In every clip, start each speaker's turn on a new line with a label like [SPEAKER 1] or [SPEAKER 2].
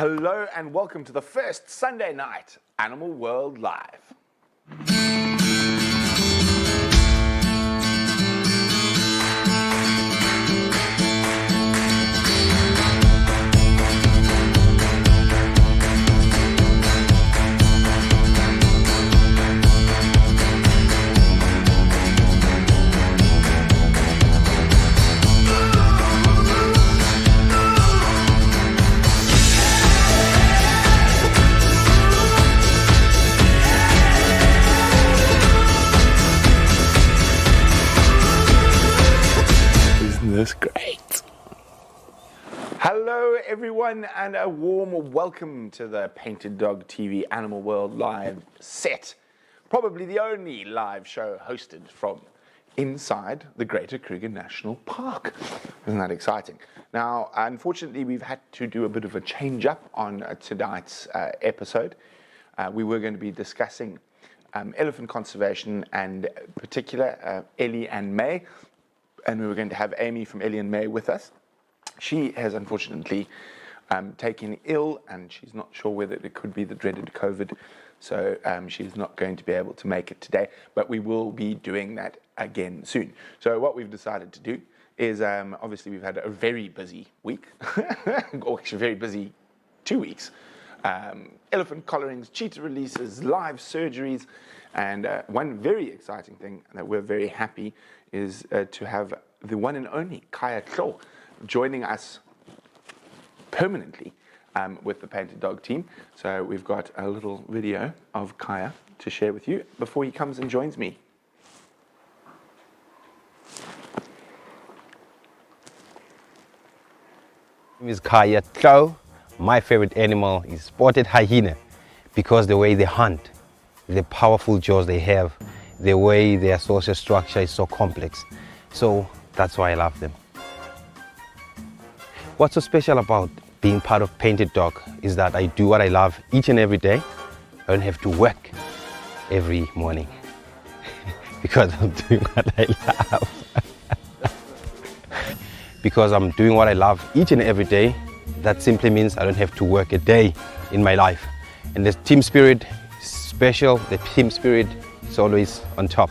[SPEAKER 1] Hello and welcome to the first Sunday night Animal World Live. That's great. Hello everyone and a warm welcome to the Painted Dog TV Animal World Live set. Probably the only live show hosted from inside the Greater Kruger National Park. Isn't that exciting? Now, unfortunately, we've had to do a bit of a change up on tonight's episode. We were going to be discussing elephant conservation and in particular Ellie and May. And we were going to have Amy from Ellie and May with us. She has unfortunately taken ill, and she's not sure whether it could be the dreaded COVID. So she's not going to be able to make it today, but we will be doing that again soon. So what we've decided to do is, obviously we've had a very busy week, or actually very busy 2 weeks. Elephant collarings, cheetah releases, live surgeries, and one very exciting thing that we're very happy is to have the one and only Kaya Tlo joining us permanently with the Painted Dog team. So we've got a little video of Kaya to share with you before he comes and joins me.
[SPEAKER 2] My name is Kaya Tlo. My favorite animal is spotted hyena because the way they hunt, the powerful jaws they have, the way their social structure is so complex. So that's why I love them. What's so special about being part of Painted Dog is that I do what I love each and every day. I don't have to work every morning because I'm doing what I love. Because I'm doing what I love each and every day, that simply means I don't have to work a day in my life. And the team spirit is special. The team spirit is always on top.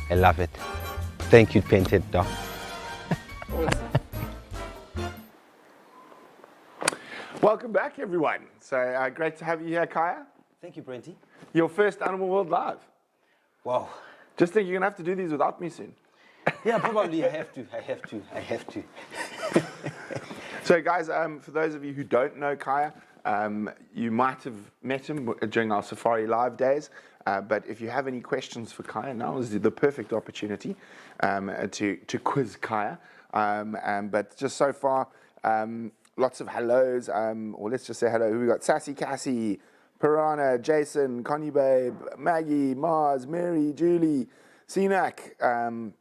[SPEAKER 2] I love it. Thank you, Painted Dog.
[SPEAKER 1] Welcome back, everyone. So great to have you here, Kaya.
[SPEAKER 2] Thank you, Brenty.
[SPEAKER 1] Your first Animal World Live.
[SPEAKER 2] Wow.
[SPEAKER 1] Just think you're going to have to do these without me soon.
[SPEAKER 2] Yeah, probably I have to.
[SPEAKER 1] So guys, for those of you who don't know Kaya, you might have met him during our Safari Live days, but if you have any questions for Kaya, now is the perfect opportunity to quiz Kaya. But just so far, lots of hellos, or let's just say hello. We got Sassy Cassie, Piranha, Jason, Connie Babe, Maggie, Mars, Mary, Julie, Sinak,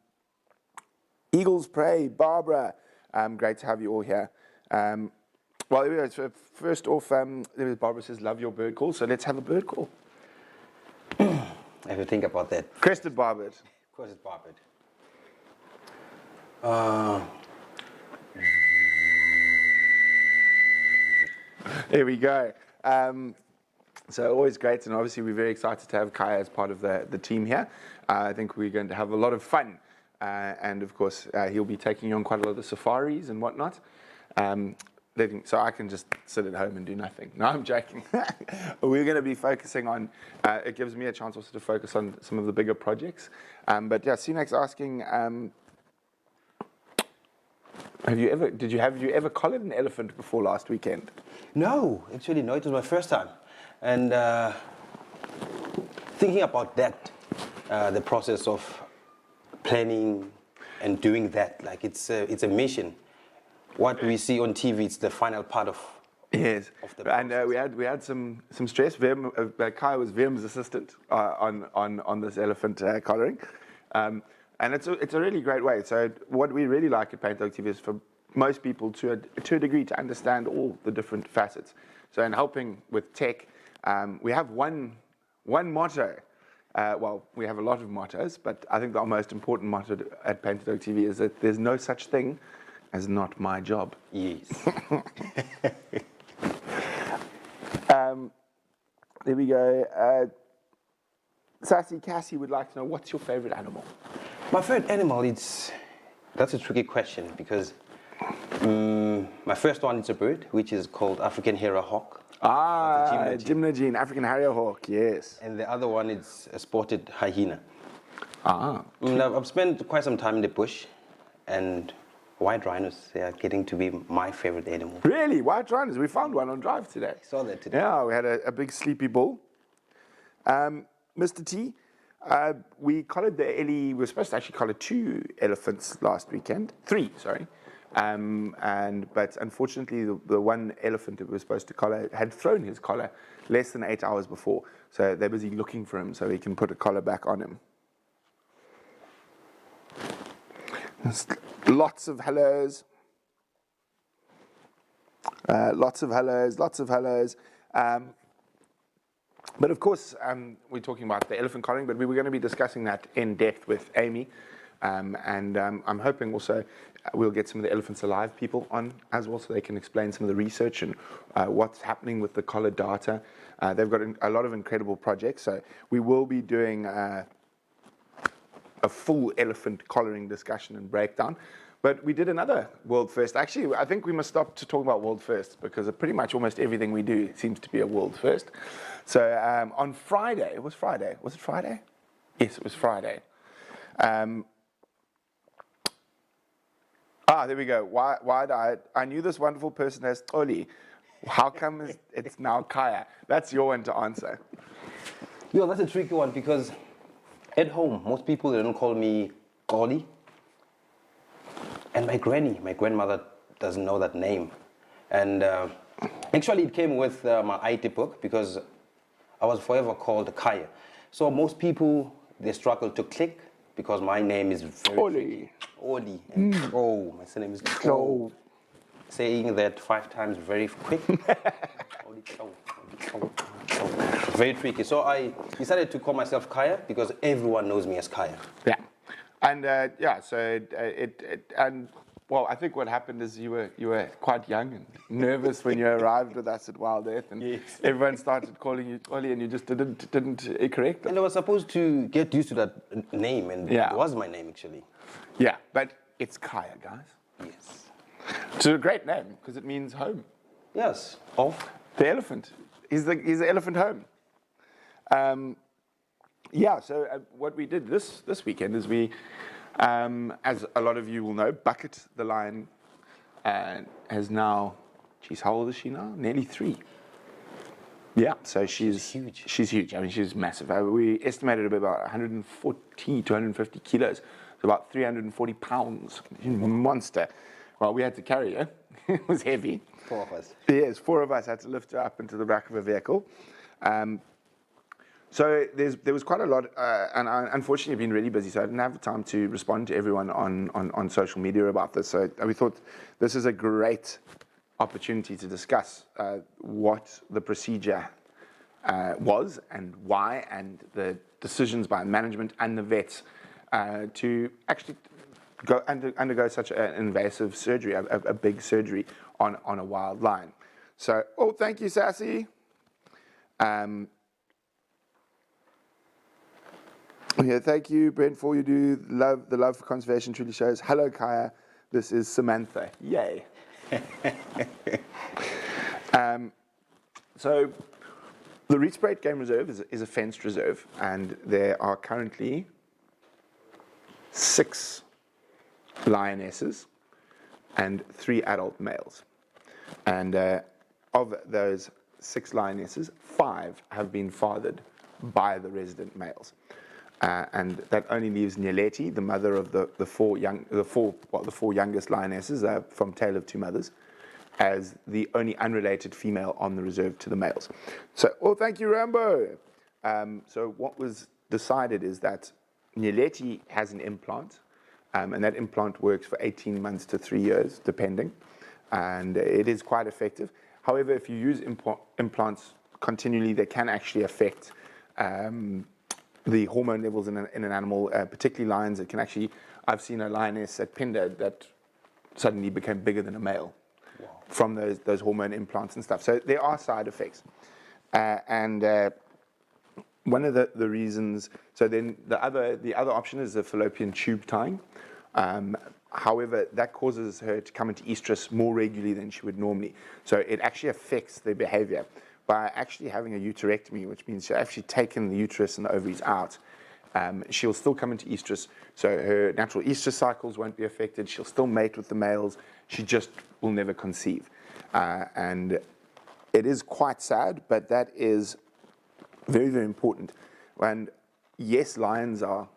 [SPEAKER 1] Eagles Prey, Barbara. Great to have you all here. Well, anyway, so first off, Barbara says, love your bird call, so let's have a bird call.
[SPEAKER 2] I have to think about that.
[SPEAKER 1] Crested barbet.
[SPEAKER 2] Of course it's barbet.
[SPEAKER 1] Here we go. So always great, and obviously we're very excited to have Kaya as part of the team here. I think we're going to have a lot of fun. And of course, he'll be taking you on quite a lot of the safaris and whatnot. So I can just sit at home and do nothing. No, I'm joking. We're going to be focusing on, it gives me a chance also to focus on some of the bigger projects. But yeah, Sinak's asking, have you ever collared an elephant before last weekend?
[SPEAKER 2] No, actually no, it was my first time. And thinking about that, the process of planning and doing that, like it's a mission. What we see on TV, it's the final part of
[SPEAKER 1] yes.
[SPEAKER 2] Of the process.
[SPEAKER 1] And we had some stress. Kaya was Vim's assistant on this elephant collaring, and it's a really great way. So what we really like at Painted Dog TV is for most people to a degree to understand all the different facets. So in helping with tech, we have one motto. Well, we have a lot of mottos, but I think the most important motto at Painted Dog TV is that there's no such thing as not my job.
[SPEAKER 2] Yes.
[SPEAKER 1] There we go. Sassy Cassie would like to know, what's your favorite animal?
[SPEAKER 2] My favorite animal, that's a tricky question because my first one is a bird, which is called African Harrier Hawk.
[SPEAKER 1] Gymnogene, African Harrier Hawk, yes.
[SPEAKER 2] And the other one is a spotted hyena. I've spent quite some time in the bush, and white rhinos, they are getting to be my favorite animal.
[SPEAKER 1] Really? White rhinos? We found one on drive today.
[SPEAKER 2] I saw that today.
[SPEAKER 1] Yeah, we had a big sleepy bull. Mr. T, we collared the Ellie, we were supposed to actually collar 2 elephants last weekend. 3, sorry. But unfortunately, the one elephant that we were supposed to collar had thrown his collar less than 8 hours before. So they're busy looking for him so we can put a collar back on him. There's lots of hellos. Lots of hellos. But of course, we're talking about the elephant collaring, but we were going to be discussing that in depth with Amy. I'm hoping also we'll get some of the Elephants Alive people on as well so they can explain some of the research and what's happening with the collar data. They've got a lot of incredible projects, so we will be doing a full elephant collaring discussion and breakdown. But we did another world first. Actually, I think we must stop to talk about world first because pretty much almost everything we do seems to be a world first. So on Friday, it was Friday. Was it Friday? Yes, it was Friday. There we go. Why I knew this wonderful person as Oli. How come it's now Kaya? That's your one to answer.
[SPEAKER 2] Yeah, that's a tricky one because at home, most people, they don't call me Oli. And my grandmother doesn't know that name. And actually it came with my IT book because I was forever called Kaya. So most people, they struggle to click because my name is very
[SPEAKER 1] Oli.
[SPEAKER 2] Oli. And my surname is Klo. Saying that 5 times very quick. Oli Klo. Very tricky. So I decided to call myself Kaya because everyone knows me as Kaya.
[SPEAKER 1] Yeah. And well, I think what happened is you were quite young and nervous when you arrived with us at Wild Earth, and
[SPEAKER 2] yes.
[SPEAKER 1] Everyone started calling you Oli, and you just didn't correct them.
[SPEAKER 2] And I was supposed to get used to that name, and
[SPEAKER 1] yeah.
[SPEAKER 2] It was my name actually.
[SPEAKER 1] Yeah, but it's Kaya, guys.
[SPEAKER 2] Yes.
[SPEAKER 1] It's a great name because it means home.
[SPEAKER 2] Yes. Of
[SPEAKER 1] the elephant. He's the elephant home. Yeah, so what we did this weekend is we, as a lot of you will know, Bucket the lion has now, geez, how old is she now? Nearly 3. Yeah, so she's
[SPEAKER 2] huge.
[SPEAKER 1] She's huge. I mean, she's massive. We estimated about 140 to 150 kilos, so about 340 pounds. Monster. Well, we had to carry her. It was heavy.
[SPEAKER 2] 4 of us.
[SPEAKER 1] Yes, 4 of us had to lift her up into the back of a vehicle. So there was quite a lot, and I unfortunately have been really busy, so I didn't have the time to respond to everyone on social media about this. So we thought this is a great opportunity to discuss what the procedure was and why, and the decisions by management and the vets to actually undergo such an invasive surgery, a big surgery on a wild lion. So, thank you, Sassy. Yeah, thank you, Brent, for all you do. The love for conservation truly shows. Hello, Kaya. This is Samantha. Yay. So, the Rietspraat Game Reserve is a fenced reserve, and there are currently 6 lionesses and 3 adult males. And of those 6 lionesses, 5 have been fathered by the resident males. And that only leaves Nyeleti, the mother of the 4 youngest lionesses from Tale of 2 Mothers, as the only unrelated female on the reserve to the males. So, thank you, Rambo. So what was decided is that Nyeleti has an implant, and that implant works for 18 months to 3 years, depending, and it is quite effective. However, if you use implants continually, they can actually affect the hormone levels in an animal, particularly lions. It can actually, I've seen a lioness at Penda that suddenly became bigger than a male. Wow. From those hormone implants and stuff. So there are side effects. And one of the reasons, so then the other option is the fallopian tube tying. However, that causes her to come into estrus more regularly than she would normally. So it actually affects their behavior. By actually having a uterectomy, which means she's actually taken the uterus and the ovaries out, she'll still come into estrus. So her natural estrus cycles won't be affected. She'll still mate with the males. She just will never conceive. And it is quite sad, but that is very, very important. And yes, lions are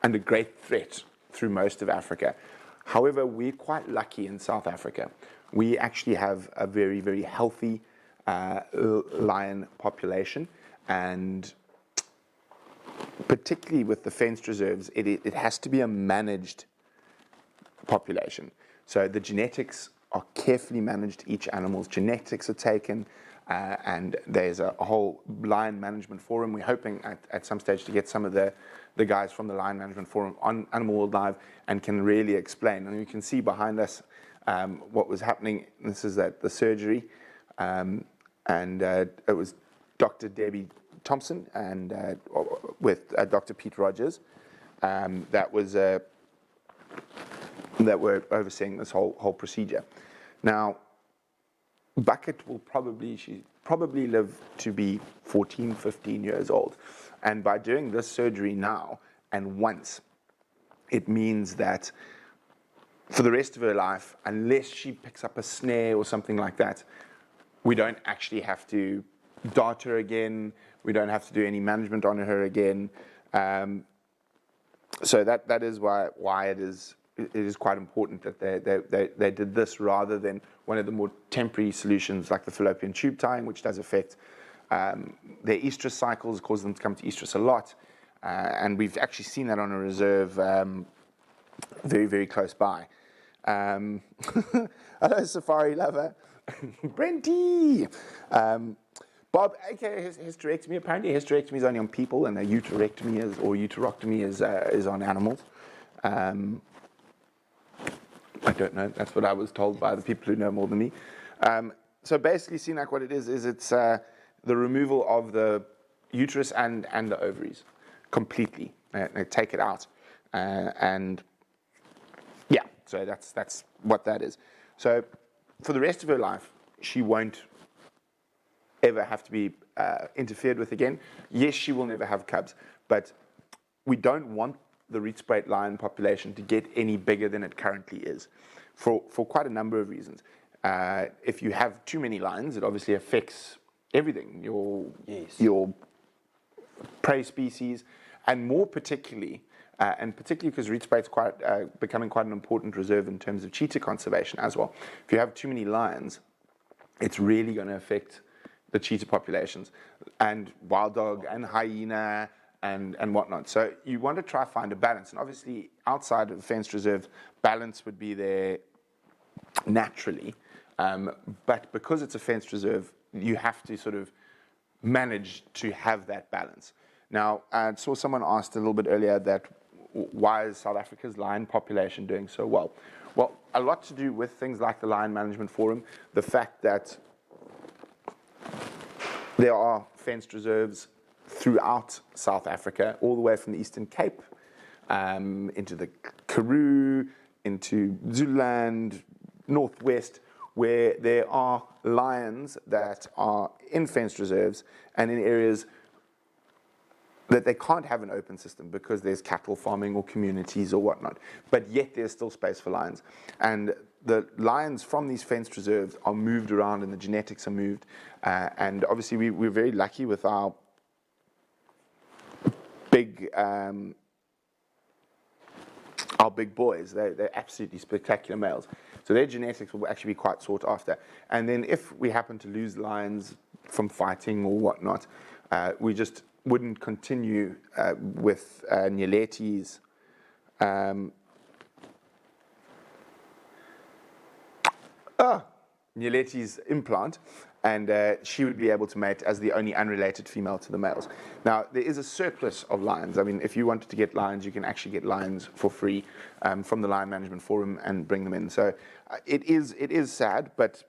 [SPEAKER 1] under great threat through most of Africa. However, we're quite lucky in South Africa. We actually have a very, very healthy lion population, and particularly with the fenced reserves, it has to be a managed population. So the genetics are carefully managed. Each animal's genetics are taken, and there's a whole lion management forum. We're hoping at some stage to get some of the guys from the Lion Management Forum on Animal World Live and can really explain. And you can see behind us what was happening. This is at the surgery, and it was Dr. Debbie Thompson and with Dr. Pete Rogers that were overseeing this whole procedure. Now, Bucket she probably live to be 14, 15 years old. And by doing this surgery now and once, it means that for the rest of her life, unless she picks up a snare or something like that, we don't actually have to dart her again. We don't have to do any management on her again. So that is why it is quite important that they did this rather than one of the more temporary solutions like the fallopian tube tying, which does affect their estrus cycles, cause them to come to estrus a lot. And we've actually seen that on a reserve very, very close by. Hello, safari lover. Brenty! Bob, aka hysterectomy. Apparently hysterectomy is only on people and a uterectomy or uteroctomy is on animals. I don't know. That's what I was told by the people who know more than me. So basically, CNAC, what it is it's the removal of the uterus and the ovaries completely. They take it out, and yeah. So that's what that is. So for the rest of her life, she won't ever have to be interfered with again. Yes, she will never have cubs, but we don't want the Rietspruit lion population to get any bigger than it currently is, for quite a number of reasons. If you have too many lions, it obviously affects everything, your prey species, and more particularly, because Rietsprait's becoming quite an important reserve in terms of cheetah conservation as well. If you have too many lions, it's really going to affect the cheetah populations, and wild dog and hyena and whatnot. So you want to try to find a balance. And obviously, outside of fenced reserves, balance would be there naturally. But because it's a fenced reserve, you have to sort of manage to have that balance. Now, I saw someone asked a little bit earlier that why is South Africa's lion population doing so well? Well, a lot to do with things like the Lion Management Forum, the fact that there are fenced reserves throughout South Africa, all the way from the Eastern Cape into the Karoo, into Zululand, Northwest, where there are lions that are in fenced reserves and in areas that they can't have an open system because there's cattle farming or communities or whatnot, but yet there's still space for lions. And the lions from these fenced reserves are moved around and the genetics are moved. And obviously we're very lucky with our big boys. They're absolutely spectacular males. So their genetics will actually be quite sought after. And then if we happen to lose lions from fighting or whatnot, we just wouldn't continue with Nyeletti's Nyeletti's implant, and she would be able to mate as the only unrelated female to the males. Now, there is a surplus of lions. I mean, if you wanted to get lions, you can actually get lions for free from the Lion Management Forum and bring them in. So it is sad, but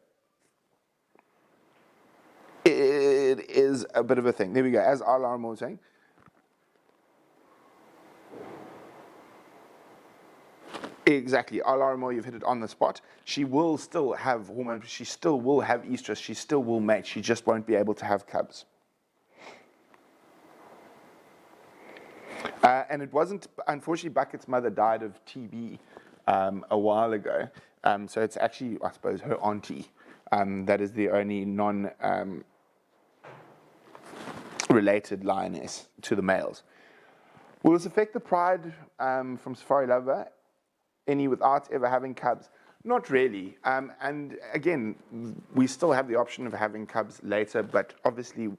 [SPEAKER 1] It is a bit of a thing. There we go. As Alarm was saying, exactly. Alarmo, you've hit it on the spot. She will still have hormones. She still will have estrus. She still will mate. She just won't be able to have cubs. And it wasn't, unfortunately, Bucket's mother died of TB a while ago. So it's actually, I suppose, her auntie. That is the only non-related lioness to the males. Will this affect the pride from Safari Lover? Any without ever having cubs? Not really. And again, we still have the option of having cubs later, but obviously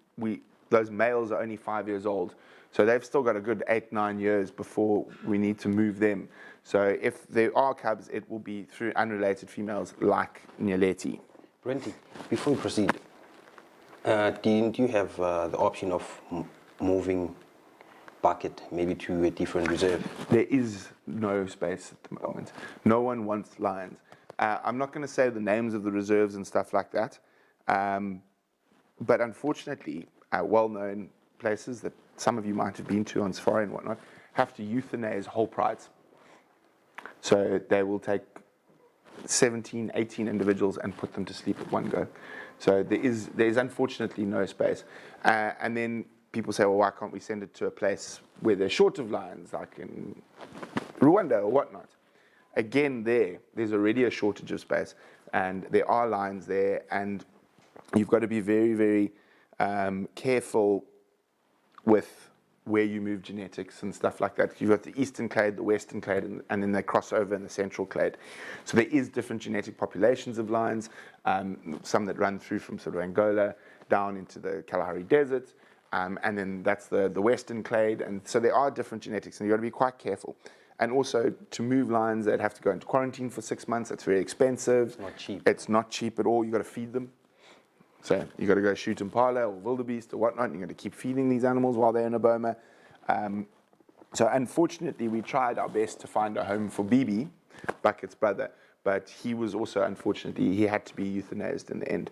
[SPEAKER 1] those males are only 5 years old. So they've still got a good 8-9 years before we need to move them. So if there are cubs, it will be through unrelated females like Nyaleti.
[SPEAKER 2] Brenty, before we proceed, didn't you have the option of moving Bucket maybe to a different reserve?
[SPEAKER 1] There is no space at the moment. No one wants lions. I'm not going to say the names of the reserves and stuff like that, but unfortunately, well-known places that some of you might have been to on safari and whatnot have to euthanize whole prides. So they will take 17, 18 individuals and put them to sleep at one go. So there is unfortunately no space. And then people say, well, why can't we send it to a place where they're short of lions, like in Rwanda or whatnot? Again, there's already a shortage of space, and there are lions there, and you've got to be very, very careful with where you move genetics and stuff like that. You've got the eastern clade, the western clade, and then they cross over in the central clade. So there is different genetic populations of lions, some that run through from sort of Angola down into the Kalahari Desert, and then that's the western clade. And so there are different genetics, and you've got to be quite careful. And also, to move lions, they'd have to go into quarantine for 6 months. That's very expensive.
[SPEAKER 2] It's not cheap.
[SPEAKER 1] It's not cheap at all. You've got to feed them. So you got to go shoot impala or wildebeest or whatnot, and you got to keep feeding these animals while they're in a boma. So unfortunately, we tried our best to find a home for BB, Bucket's brother, but he was also, unfortunately, he had to be euthanized in the end.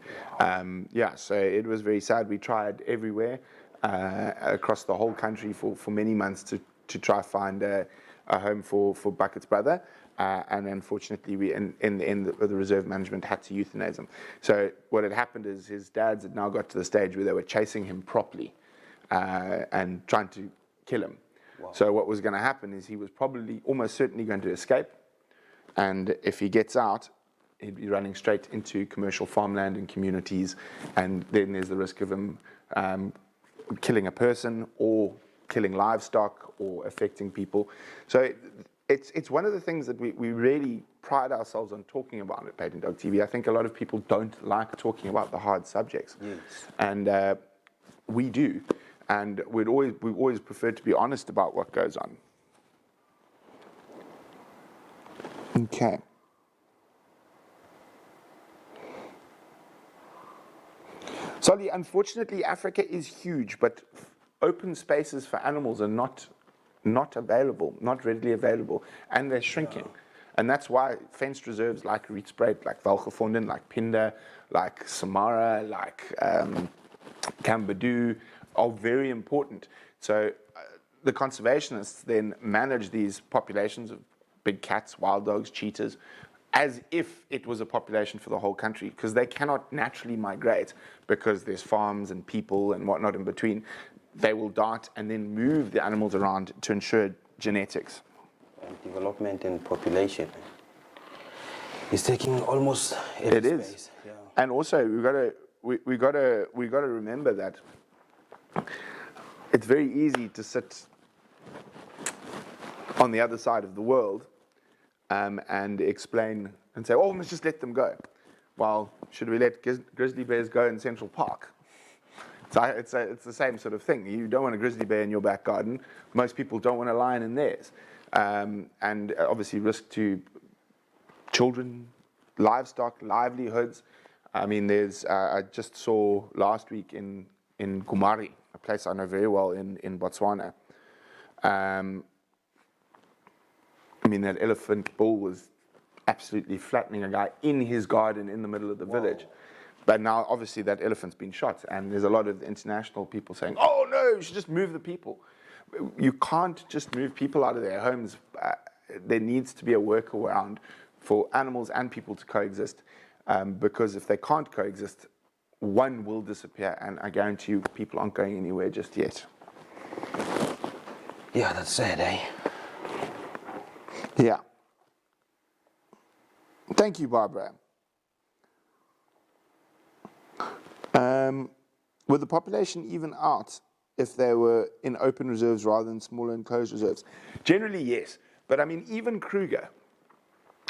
[SPEAKER 1] So it was very sad. We tried everywhere across the whole country for many months to try find a home for Bucket's brother. And unfortunately, we in the end, the reserve management had to euthanize him. So what had happened is his dads had now got to the stage where they were chasing him properly and trying to kill him. Wow. So what was going to happen is he was probably almost certainly going to escape. And if he gets out, he'd be running straight into commercial farmland and communities. And then there's the risk of him killing a person or killing livestock or affecting people. So it's one of the things that we really pride ourselves on talking about at Painted Dog TV. I think a lot of people don't like talking about the hard subjects. Yes. And we do. And we've always preferred to be honest about what goes on. Okay. Solly, unfortunately, Africa is huge, but open spaces for animals are not available, not readily available, and they're shrinking. Yeah. And that's why fenced reserves like Rietsbreed, like Valgevonden, like Pinda, like Samara, like Kambadoo are very important. So the conservationists then manage these populations of big cats, wild dogs, cheetahs, as if it was a population for the whole country, because they cannot naturally migrate because there's farms and people and whatnot in between. They will dart and then move the animals around to ensure genetics.
[SPEAKER 2] And development and population is taking almost every space. It is. Yeah.
[SPEAKER 1] And also we gotta remember that it's very easy to sit on the other side of the world and explain and say, oh, let's just let them go. Well, should we let grizzly bears go in Central Park? It's the same sort of thing. You don't want a grizzly bear in your back garden. Most people don't want a lion in theirs. And obviously risk to children, livestock, livelihoods. I mean, I just saw last week in Kumari, a place I know very well in Botswana. I mean, that elephant bull was absolutely flattening a guy in his garden in the middle of the village. But now, obviously, that elephant's been shot, and there's a lot of international people saying, "Oh no, you should just move the people." You can't just move people out of their homes. There needs to be a workaround for animals and people to coexist, because if they can't coexist, one will disappear, and I guarantee you, people aren't going anywhere just yet.
[SPEAKER 2] Yeah, that's sad, eh?
[SPEAKER 1] Yeah. Thank you, Barbara. Would the population even out if they were in open reserves rather than smaller enclosed reserves? Generally, yes. But I mean, even Kruger,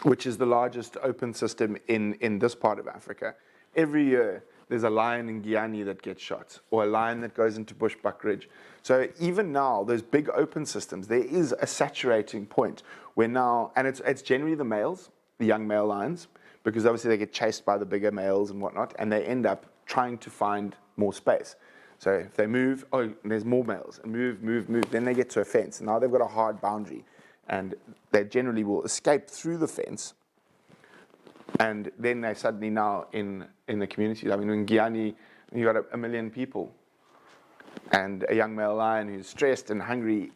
[SPEAKER 1] which is the largest open system in this part of Africa, every year there's a lion in Guyana that gets shot, or a lion that goes into Bushbuck Ridge. So even now, those big open systems, there is a saturating point where now, and it's generally the males, the young male lions, because obviously they get chased by the bigger males and whatnot, and they end up trying to find more space. So if they move, oh, there's more males, and move, then they get to a fence. And now they've got a hard boundary, and they generally will escape through the fence, and then they're suddenly now in the community. I mean, in Guyana, you've got a million people, and a young male lion who's stressed and hungry,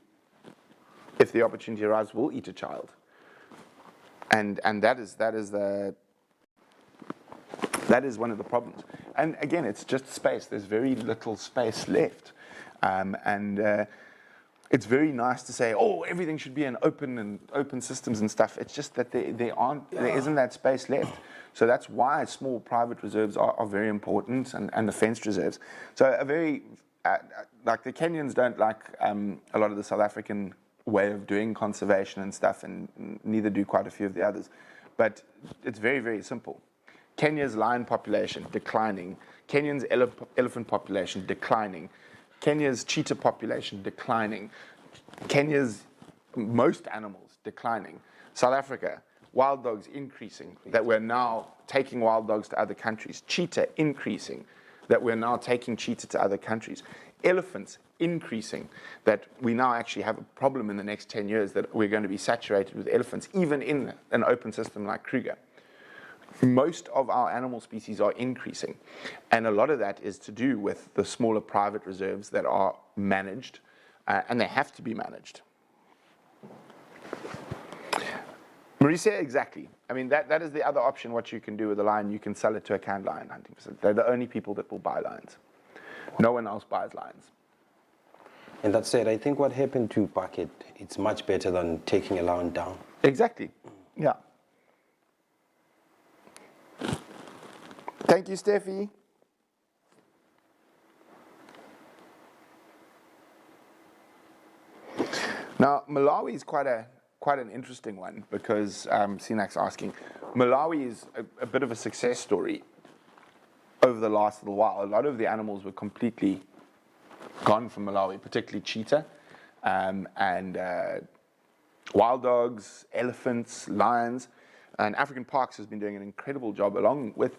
[SPEAKER 1] if the opportunity arises, will eat a child. And that is one of the problems. And again, it's just space. There's very little space left. It's very nice to say, oh, everything should be in open systems and stuff. It's just that there isn't that space left. So that's why small private reserves are very important, and the fenced reserves. So like the Kenyans don't like a lot of the South African way of doing conservation and stuff, and neither do quite a few of the others. But it's very, very simple. Kenya's lion population declining, Kenya's elephant population declining, Kenya's cheetah population declining, Kenya's most animals declining. South Africa, wild dogs increasing, that we're now taking wild dogs to other countries. Cheetah increasing, that we're now taking cheetah to other countries. Elephants increasing, that we now actually have a problem in the next 10 years that we're going to be saturated with elephants, even in an open system like Kruger. Most of our animal species are increasing, and a lot of that is to do with the smaller private reserves that are managed, and they have to be managed. Marisa, exactly. I mean, that is the other option, what you can do with a lion. You can sell it to a canned lion hunting facility. They're the only people that will buy lions. No one else buys lions.
[SPEAKER 2] And that said, I think what happened to Bucket, it's much better than taking a lion down.
[SPEAKER 1] Exactly, yeah. Thank you, Steffi. Now, Malawi is quite an interesting one, because Sinak's asking. Malawi is a bit of a success story over the last little while. A lot of the animals were completely gone from Malawi, particularly cheetah, and wild dogs, elephants, lions. And African Parks has been doing an incredible job, along with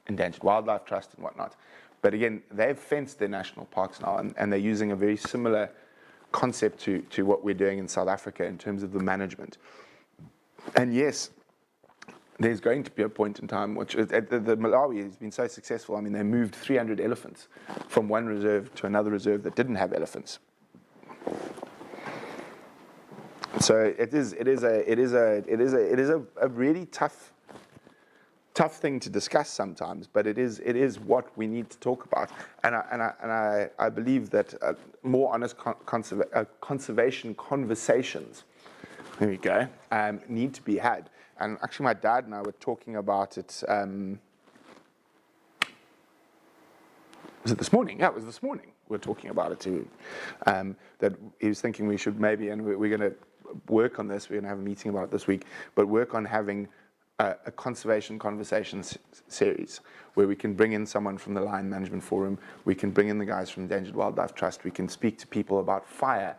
[SPEAKER 1] Endangered Wildlife Trust and whatnot. But again, they've fenced their national parks now, and they're using a very similar concept to what we're doing in South Africa in terms of the management. And yes, there's going to be a point in time which the Malawi has been so successful. I mean, they moved 300 elephants from one reserve to another reserve that didn't have elephants. So it is a really tough thing to discuss sometimes, but it is what we need to talk about, and I believe that more honest conservation conversations, there we go, need to be had. And actually, my dad and I were talking about it. Was it this morning? Yeah, it was this morning. We were talking about it too. That he was thinking we should maybe, and we're going to work on this. We're going to have a meeting about it this week, but work on having a conservation conversations series where we can bring in someone from the Lion Management Forum, we can bring in the guys from Endangered Wildlife Trust, we can speak to people about fire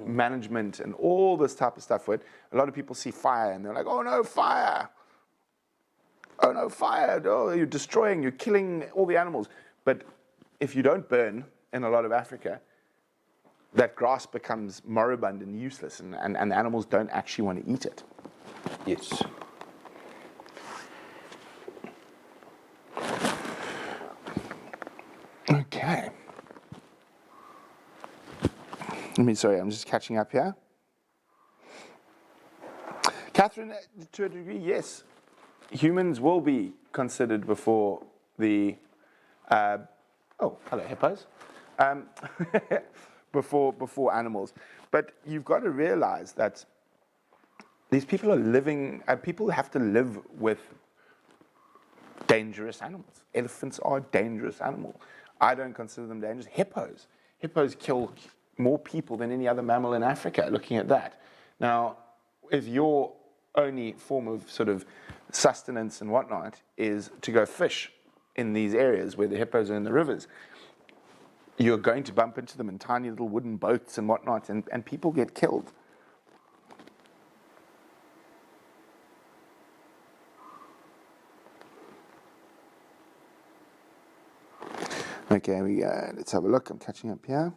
[SPEAKER 1] management and all this type of stuff. Where a lot of people see fire and they're like, oh no, fire! Oh no, fire! Oh, you're destroying, you're killing all the animals. But if you don't burn in a lot of Africa, that grass becomes moribund and useless, and the animals don't actually want to eat it.
[SPEAKER 2] Yes.
[SPEAKER 1] Sorry, I'm just catching up here. Catherine, to a degree, yes. Humans will be considered before the, oh, hello hippos, before animals. But you've got to realize that these people are living, people have to live with dangerous animals. Elephants are a dangerous animal. I don't consider them dangerous. Hippos kill more people than any other mammal in Africa, looking at that. Now, if your only form of sort of sustenance and whatnot is to go fish in these areas where the hippos are in the rivers, you're going to bump into them in tiny little wooden boats and whatnot, and people get killed. Okay, let's have a look. I'm catching up here.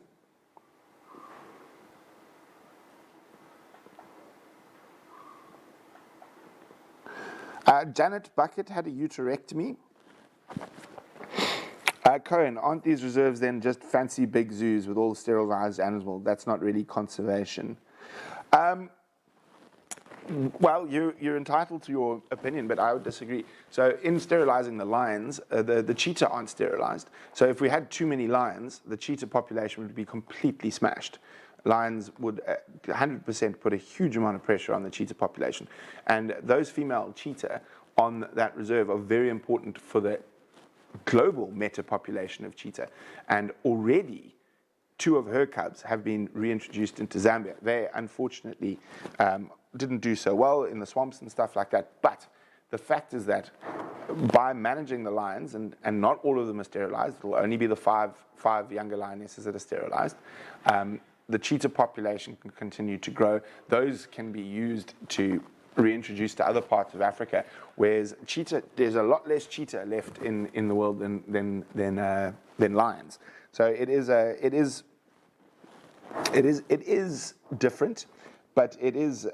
[SPEAKER 1] Janet Bucket had a uterectomy. Cohen, aren't these reserves then just fancy big zoos with all sterilized animals? That's not really conservation. Well, you're entitled to your opinion, but I would disagree. So in sterilizing the lions, the cheetah aren't sterilized. So if we had too many lions, the cheetah population would be completely smashed. Lions would 100% put a huge amount of pressure on the cheetah population. And those female cheetah on that reserve are very important for the global meta population of cheetah. And already 2 of her cubs have been reintroduced into Zambia. They unfortunately didn't do so well in the swamps and stuff like that. But the fact is that by managing the lions, and not all of them are sterilized, it will only be the five younger lionesses that are sterilized, the cheetah population can continue to grow. Those can be used to reintroduce to other parts of Africa, whereas cheetah, there's a lot less cheetah left in the world than lions. So it is different, but it is,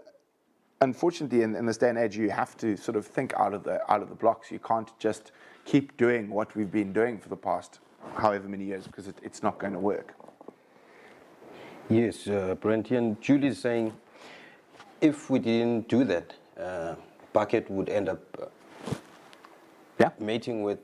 [SPEAKER 1] unfortunately, in this day and age, you have to sort of think out of the blocks. You can't just keep doing what we've been doing for the past however many years, because it's not going to work.
[SPEAKER 2] Yes, Brent, and Julie's saying, if we didn't do that, Bucket would end up mating with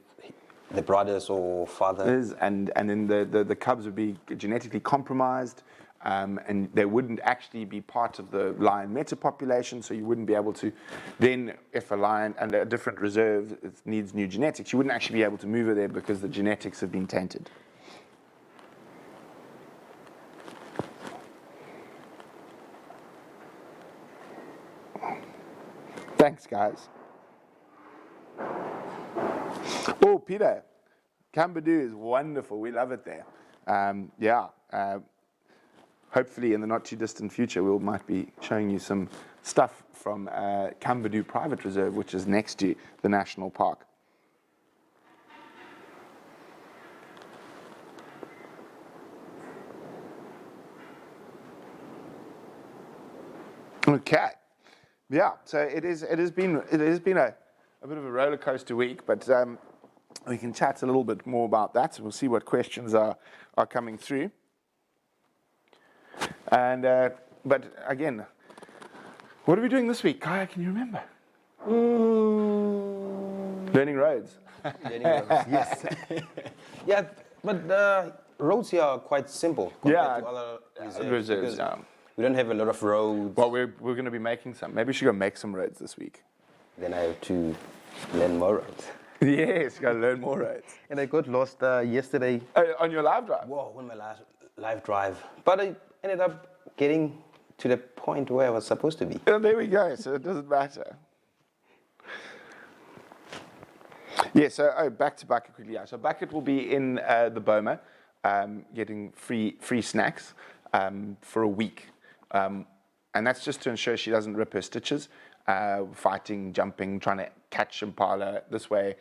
[SPEAKER 2] the brothers or fathers.
[SPEAKER 1] And then the cubs would be genetically compromised, and they wouldn't actually be part of the lion meta population, so you wouldn't be able to, then if a lion and a different reserve needs new genetics, you wouldn't actually be able to move it there because the genetics have been tainted. Thanks, guys. Oh, Peter, Kambudu is wonderful. We love it there. Hopefully in the not too distant future, we might be showing you some stuff from Kambudu Private Reserve, which is next to the national park. Okay. Yeah, so it has been a bit of a roller coaster week, but we can chat a little bit more about that. So we'll see what questions are coming through. And but again, what are we doing this week, Kaya? Can you remember? Learning roads.
[SPEAKER 2] Learning roads, yes. Yeah, but roads here are quite simple compared to other reserves. We don't have a lot of roads.
[SPEAKER 1] Well, we're going to be making some. Maybe we should go make some roads this week.
[SPEAKER 2] Then I have to learn more roads.
[SPEAKER 1] Yes, you got to learn more roads.
[SPEAKER 2] And I got lost yesterday.
[SPEAKER 1] On your live drive?
[SPEAKER 2] Whoa, on my live drive. But I ended up getting to the point where I was supposed to be.
[SPEAKER 1] Oh, there we go, so it doesn't matter. Yeah, so back to Bucket quickly. Yeah. So Bucket will be in the Boma getting free snacks for a week. And that's just to ensure she doesn't rip her stitches, fighting, jumping, trying to catch impala. This way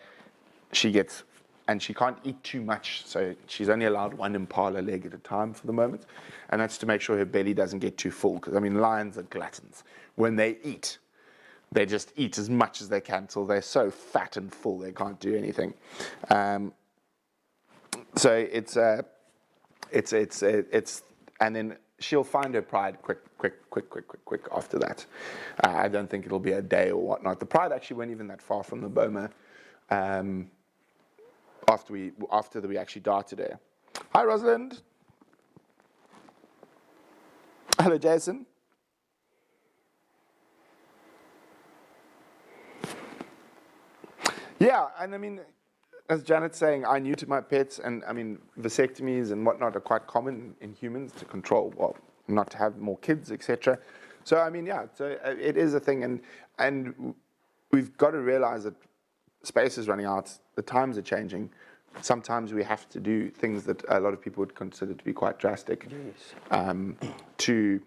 [SPEAKER 1] she gets, and she can't eat too much, so she's only allowed 1 impala leg at a time for the moment. And that's to make sure her belly doesn't get too full, because, I mean, lions are gluttons. When they eat, they just eat as much as they can till they're so fat and full they can't do anything. So it's and then she'll find her pride quick after that. I don't think it'll be a day or whatnot. The pride actually went even that far from the Boma after we actually darted her. Hi, Rosalind. Hello, Jason. Yeah, and I mean, as Janet's saying, I knew to my pets, and I mean, vasectomies and whatnot are quite common in humans to control, well, not to have more kids, etc. So I mean, yeah, so it is a thing, and we've got to realize that space is running out, the times are changing. Sometimes we have to do things that a lot of people would consider to be quite drastic, to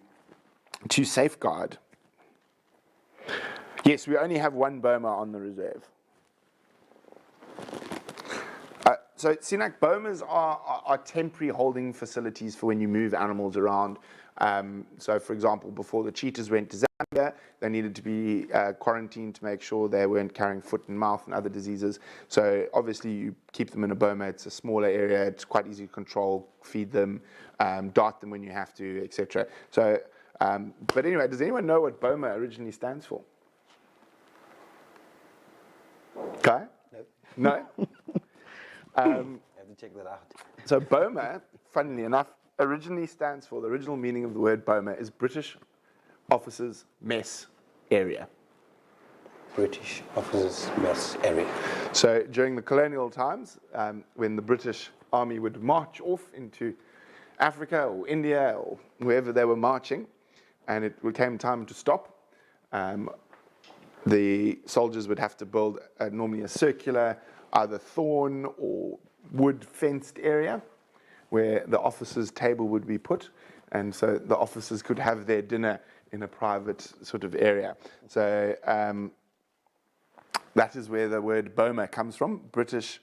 [SPEAKER 1] safeguard. Yes, we only have one Boma on the reserve. So Sinak, Bomas are temporary holding facilities for when you move animals around. So for example, before the cheetahs went to Zambia, they needed to be quarantined to make sure they weren't carrying foot and mouth and other diseases. So obviously you keep them in a Boma. It's a smaller area. It's quite easy to control, feed them, dart them when you have to, etc. So, but anyway, does anyone know what Boma originally stands for? Okay? No?
[SPEAKER 2] I have to check that out.
[SPEAKER 1] So Boma, funnily enough, originally stands for, the original meaning of the word Boma is British Officers Mess Area.
[SPEAKER 2] British Officers Mess Area.
[SPEAKER 1] So during the colonial times, when the British Army would march off into Africa or India or wherever they were marching, and it came time to stop, the soldiers would have to build normally a circular, either thorn or wood fenced area where the officers' table would be put, and so the officers could have their dinner in a private sort of area. So that is where the word Boma comes from, British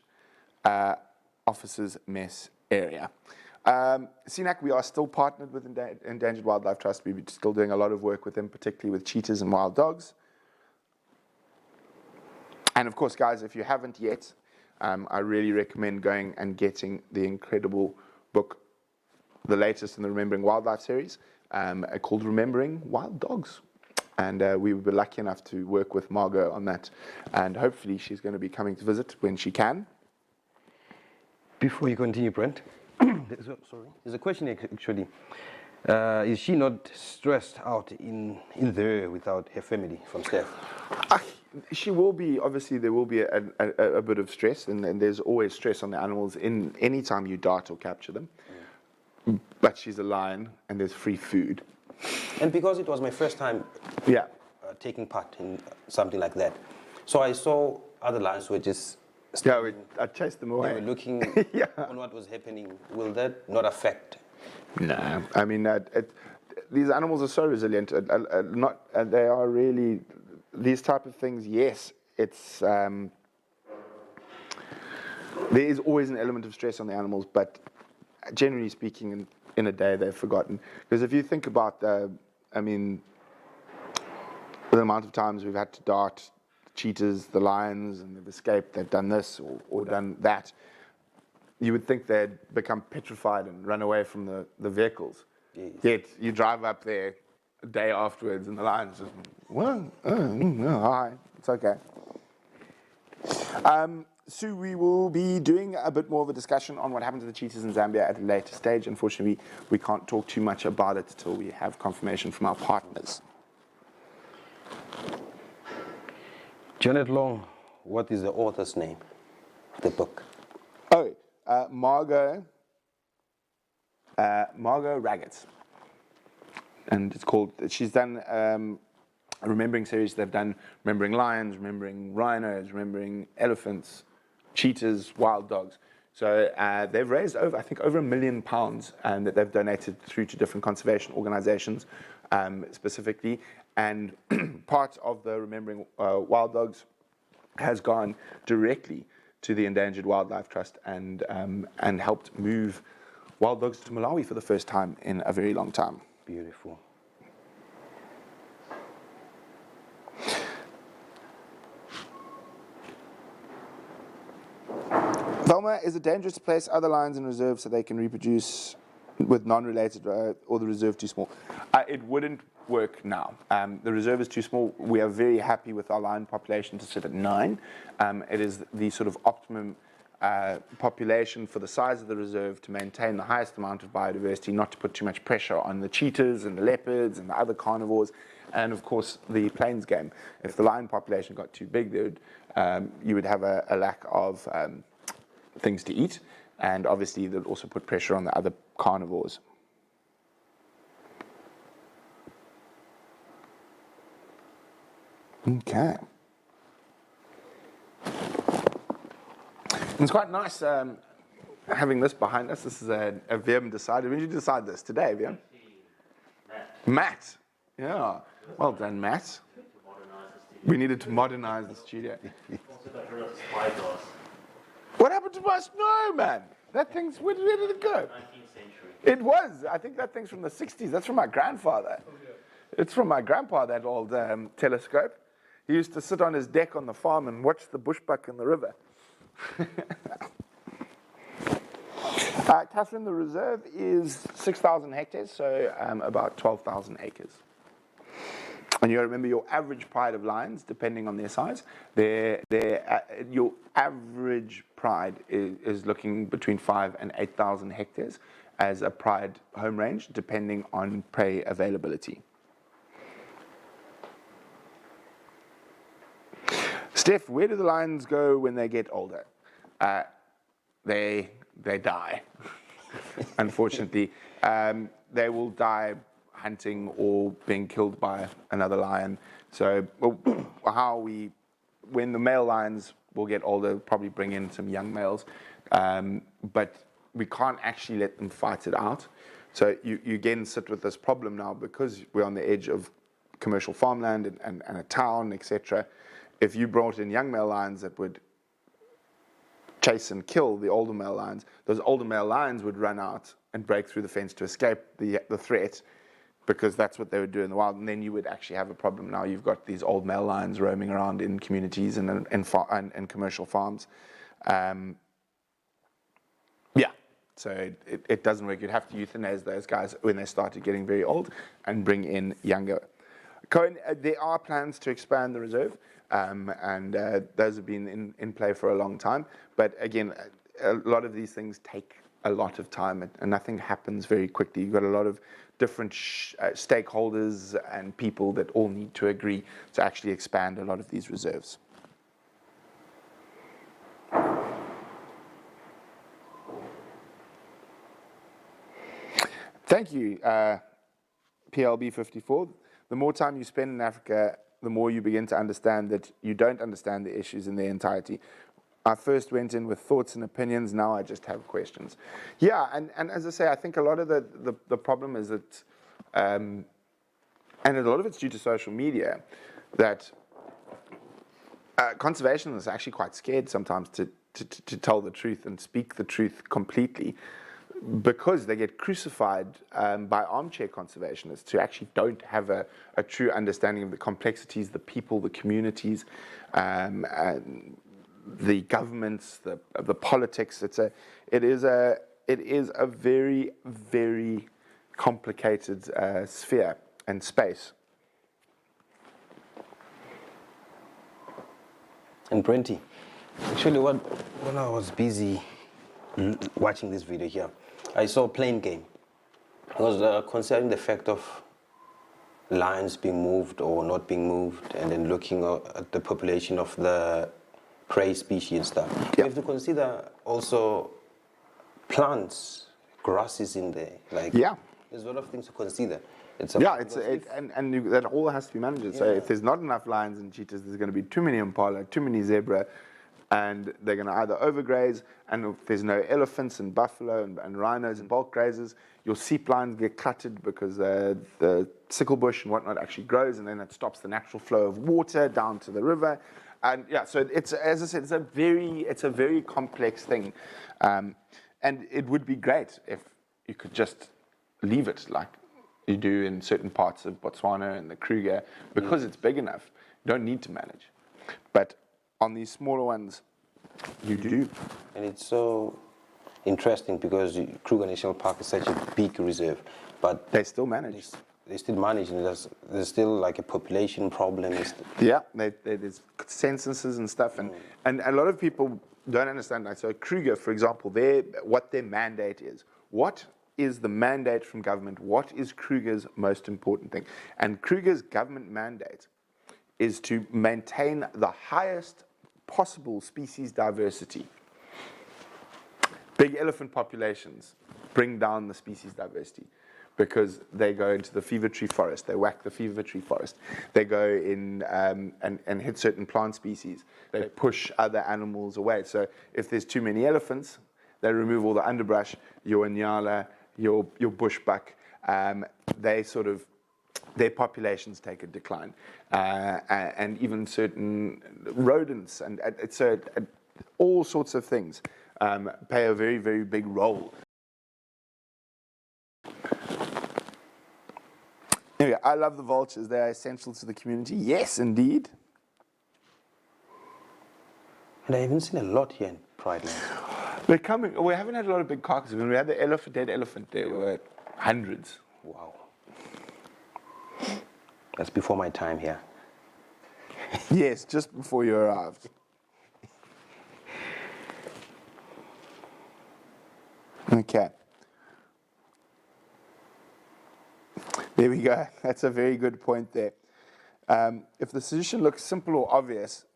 [SPEAKER 1] Officers' Mess Area. CNAC, we are still partnered with Endangered Wildlife Trust. We're still doing a lot of work with them, particularly with cheetahs and wild dogs. And of course, guys, if you haven't yet, I really recommend going and getting the incredible book, the latest in the Remembering Wildlife series, called Remembering Wild Dogs. And we were lucky enough to work with Margot on that. And hopefully she's going to be coming to visit when she can.
[SPEAKER 2] Before you continue, Brent, there's a question actually. Is she not stressed out in there without her family from staff?
[SPEAKER 1] She will be, obviously there will be a bit of stress, and there's always stress on the animals in any time you dart or capture them. But she's a lion and there's free food.
[SPEAKER 2] And because it was my first time taking part in something like that, so I saw other lions were just
[SPEAKER 1] I chased them away.
[SPEAKER 2] They were looking on what was happening. Will that not affect?
[SPEAKER 1] No, I mean, these animals are so resilient. They are really, these type of things, yes, it's, there is always an element of stress on the animals, but generally speaking, in a day, they've forgotten. Because if you think about the amount of times we've had to dart cheetahs, the lions, and they've escaped, they've done this or done that, you would think they'd become petrified and run away from the vehicles. Yes. Yet you drive up there a day afterwards and the lion's just, well, no, hi, it's okay. So we will be doing a bit more of a discussion on what happened to the cheetahs in Zambia at a later stage. Unfortunately, we can't talk too much about it until we have confirmation from our partners.
[SPEAKER 2] Janet Long, what is the author's name of the book?
[SPEAKER 1] Oh, Margot Raggett. And it's called, she's done a remembering series. They've done remembering lions, remembering rhinos, remembering elephants, cheetahs, wild dogs. So they've raised over £1 million and that they've donated through to different conservation organizations specifically. And part of the Remembering Wild Dogs has gone directly to the Endangered Wildlife Trust and helped move wild dogs to Malawi for the first time in a very long time.
[SPEAKER 2] Beautiful.
[SPEAKER 1] Boma is a dangerous to place other lions in reserve so they can reproduce with non-related or the reserve too small. It wouldn't work now. The reserve is too small. We are very happy with our lion population to sit at 9. It is the sort of optimum population for the size of the reserve to maintain the highest amount of biodiversity, not to put too much pressure on the cheetahs and the leopards and the other carnivores, and of course the plains game. If the lion population got too big, you would have a lack of things to eat, and obviously that would also put pressure on the other carnivores. Okay. It's quite nice having this behind us. This is a VM decided. When did you decide this? Today, VM? Matt. Yeah. Well done, Matt. We needed to modernize the studio. What happened to my snow, man? That thing's, where did it go?
[SPEAKER 3] 19th century.
[SPEAKER 1] It was. I think that thing's from the 60s. That's from my grandfather. It's from my grandpa, that old telescope. He used to sit on his deck on the farm and watch the bushbuck in the river. Catherine, the reserve is 6,000 hectares, so about 12,000 acres. And you remember your average pride of lions, depending on their size, your average pride is looking between 5,000 and 8,000 hectares as a pride home range, depending on prey availability. Steph, where do the lions go when they get older? They die, unfortunately. They will die hunting or being killed by another lion. So when the male lions will get older, probably bring in some young males, but we can't actually let them fight it out. So you again sit with this problem now because we're on the edge of commercial farmland and a town, etc. If you brought in young male lions that would chase and kill the older male lions, those older male lions would run out and break through the fence to escape the threat, because that's what they would do in the wild, and then you would actually have a problem. Now you've got these old male lions roaming around in communities and commercial farms. So it doesn't work. You'd have to euthanize those guys when they started getting very old and bring in younger. Cohen, there are plans to expand the reserve, and those have been in play for a long time. But again, a lot of these things take a lot of time, and nothing happens very quickly. You've got a lot of different stakeholders and people that all need to agree to actually expand a lot of these reserves. Thank you, PLB 54. The more time you spend in Africa, the more you begin to understand that you don't understand the issues in their entirety. I first went in with thoughts and opinions, now I just have questions. Yeah, and as I say, I think a lot of the problem is that, and a lot of it's due to social media, that conservationists are actually quite scared sometimes to tell the truth and speak the truth completely, because they get crucified by armchair conservationists who actually don't have a true understanding of the complexities, the people, the communities, and the governments, the politics. It is a very, very complicated sphere and space.
[SPEAKER 2] And Brenty, actually when I was busy watching this video here, I saw a plane game. I was considering the fact of lions being moved or not being moved, and then looking at the population of the prey species and stuff.
[SPEAKER 1] Yeah.
[SPEAKER 2] You have to consider also plants, grasses in there. Like,
[SPEAKER 1] Yeah.
[SPEAKER 2] There's a lot of things to consider.
[SPEAKER 1] That all has to be managed. So if there's not enough lions and cheetahs, there's going to be too many impala, too many zebra, and they're going to either overgraze, and if there's no elephants and buffalo and rhinos and bulk grazers, your seep lines get cluttered because the sickle bush and whatnot actually grows, and then it stops the natural flow of water down to the river. And yeah, so it's, as I said, it's a very complex thing, and it would be great if you could just leave it like you do in certain parts of Botswana and the Kruger, because it's big enough. You don't need to manage, but on these smaller ones, you do.
[SPEAKER 2] And it's so interesting because Kruger National Park is such a big reserve, but
[SPEAKER 1] They still manage.
[SPEAKER 2] they still manage, and there's still like a population problem.
[SPEAKER 1] Yeah, there's censuses and stuff, and a lot of people don't understand that. So Kruger, for example, what their mandate is. What is the mandate from government? What is Kruger's most important thing? And Kruger's government mandate is to maintain the highest possible species diversity. Big elephant populations bring down the species diversity because they go into the fever tree forest, they whack the fever tree forest, they go in and hit certain plant species, they push other animals away. So if there's too many elephants, they remove all the underbrush, your nyala, your bushbuck, their populations take a decline. And even certain rodents, and so all sorts of things play a very, very big role. Anyway, I love the vultures. They are essential to the community. Yes, indeed.
[SPEAKER 2] And I haven't seen a lot here in Pride Land.
[SPEAKER 1] They're coming. We haven't had a lot of big carcasses. When we had the dead elephant, there were hundreds.
[SPEAKER 2] Wow. That's before my time here.
[SPEAKER 1] Yes, just before you arrived. Okay. There we go. That's a very good point there. If the solution looks simple or obvious,